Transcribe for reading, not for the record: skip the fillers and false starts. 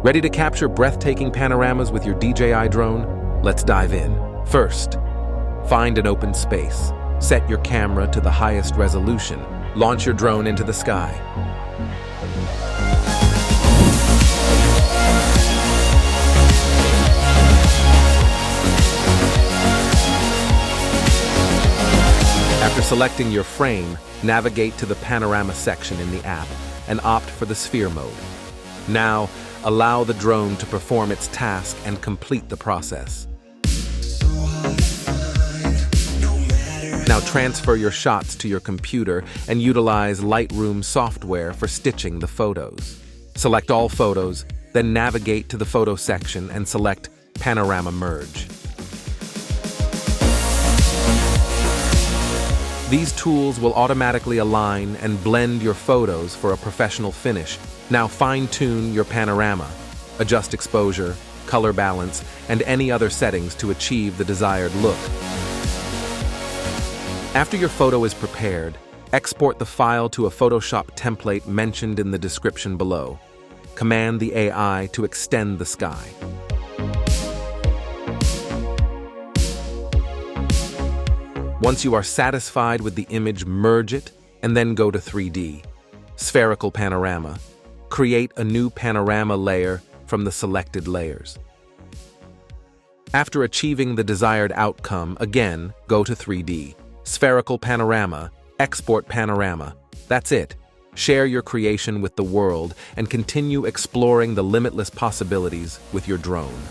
Ready to capture breathtaking panoramas with your DJI drone? Let's dive in. First, find an open space. Set your camera to the highest resolution. Launch your drone into the sky. After selecting your frame, navigate to the panorama section in the app and opt for the sphere mode. Now, allow the drone to perform its task and complete the process. Now transfer your shots to your computer and utilize Lightroom software for stitching the photos. Select all photos, then navigate to the photo section and select Panorama Merge. These tools will automatically align and blend your photos for a professional finish. Now fine-tune your panorama, adjust exposure, color balance, and any other settings to achieve the desired look. After your photo is prepared, export the file to a Photoshop template mentioned in the description below. Command the AI to extend the sky. Once you are satisfied with the image, merge it, and then go to 3D. Spherical panorama. Create a new panorama layer from the selected layers. After achieving the desired outcome, again, go to 3D. Spherical panorama, export panorama. That's it. Share your creation with the world and continue exploring the limitless possibilities with your drone.